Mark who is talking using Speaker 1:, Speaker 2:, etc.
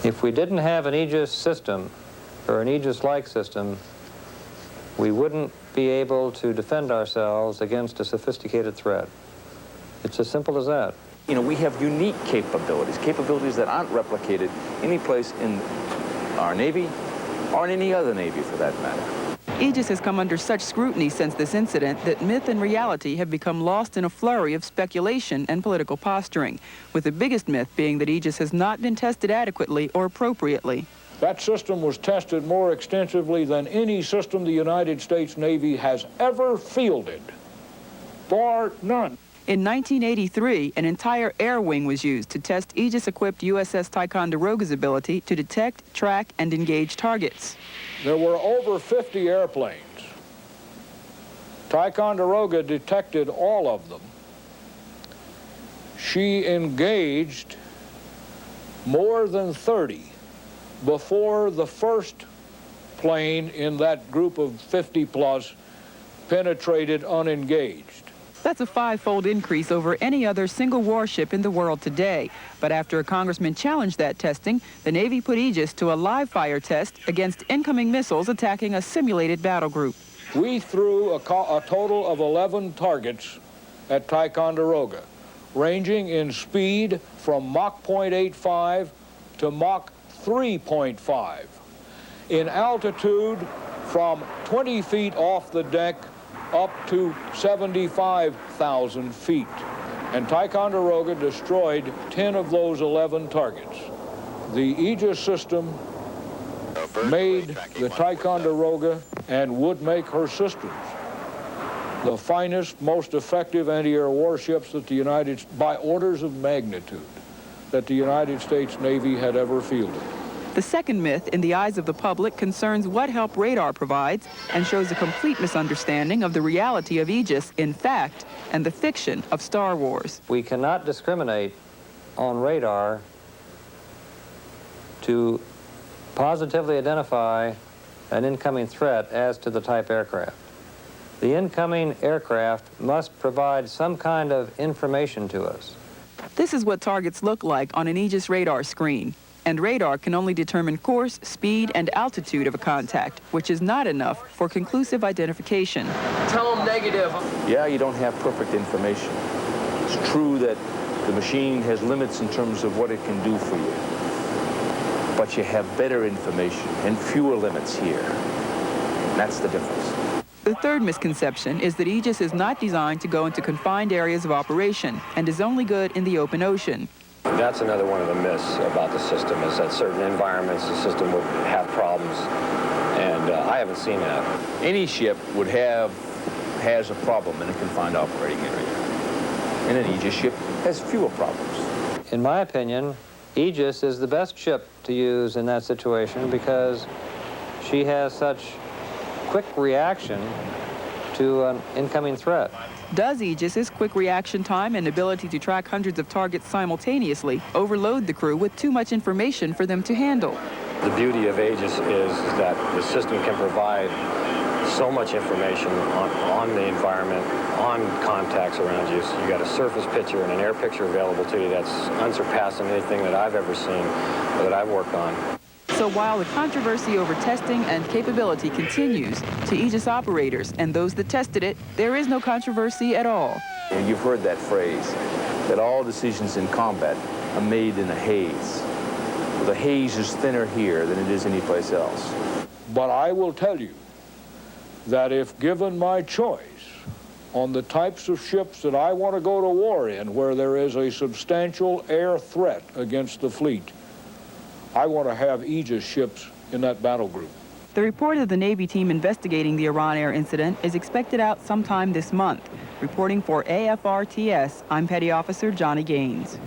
Speaker 1: If we didn't have an Aegis system, or an Aegis-like system, we wouldn't be able to defend ourselves against a sophisticated threat. It's as simple as that.
Speaker 2: You know, we have unique capabilities that aren't replicated any place in our Navy or in any other Navy for that matter.
Speaker 3: Aegis has come under such scrutiny since this incident that myth and reality have become lost in a flurry of speculation and political posturing, with the biggest myth being that Aegis has not been tested adequately or appropriately.
Speaker 4: That system was tested more extensively than any system the United States Navy has ever fielded, bar none.
Speaker 3: In 1983, an entire air wing was used to test Aegis-equipped USS Ticonderoga's ability to detect, track, and engage targets.
Speaker 4: There were over 50 airplanes. Ticonderoga detected all of them. She engaged more than 30 before the first plane in that group of 50-plus penetrated unengaged.
Speaker 3: That's a 5-fold increase over any other single warship in the world today. But after a congressman challenged that testing, the Navy put Aegis to a live-fire test against incoming missiles attacking a simulated battle group.
Speaker 4: We threw a total of 11 targets at Ticonderoga, ranging in speed from Mach 0.85 to Mach 3.5, in altitude from 20 feet off the deck up to 75,000 feet. And Ticonderoga destroyed 10 of those 11 targets. The Aegis system made the Ticonderoga and would make her sisters the finest, most effective anti-air warships that by orders of magnitude, that the United States Navy had ever fielded.
Speaker 3: The second myth, in the eyes of the public, concerns what help radar provides and shows a complete misunderstanding of the reality of Aegis in fact and the fiction of Star Wars.
Speaker 1: We cannot discriminate on radar to positively identify an incoming threat as to the type aircraft. The incoming aircraft must provide some kind of information to us.
Speaker 3: This is what targets look like on an Aegis radar screen. And radar can only determine course, speed, and altitude of a contact, which is not enough for conclusive identification.
Speaker 5: Tell them negative.
Speaker 2: Yeah, you don't have perfect information. It's true that the machine has limits in terms of what it can do for you. But you have better information and fewer limits here. That's the difference.
Speaker 3: The third misconception is that Aegis is not designed to go into confined areas of operation and is only good in the open ocean.
Speaker 6: That's another one of the myths about the system, is that certain environments the system would have problems, and I haven't seen that.
Speaker 2: Any ship has a problem in a confined operating area. And an Aegis ship has fewer problems.
Speaker 1: In my opinion, Aegis is the best ship to use in that situation because she has such quick reaction to an incoming threat.
Speaker 3: Does Aegis's quick reaction time and ability to track hundreds of targets simultaneously overload the crew with too much information for them to handle?
Speaker 6: The beauty of Aegis is that the system can provide so much information on the environment, on contacts around you. So you got a surface picture and an air picture available to you that's unsurpassed in anything that I've ever seen or that I've worked on.
Speaker 3: So while the controversy over testing and capability continues, to Aegis operators and those that tested it, there is no controversy at all.
Speaker 2: And you've heard that phrase, that all decisions in combat are made in a haze. Well, the haze is thinner here than it is anyplace else.
Speaker 4: But I will tell you that if given my choice on the types of ships that I want to go to war in, where there is a substantial air threat against the fleet, I want to have Aegis ships in that battle group.
Speaker 3: The report of the Navy team investigating the Iran Air incident is expected out sometime this month. Reporting for AFRTS, I'm Petty Officer Johnny Gaines.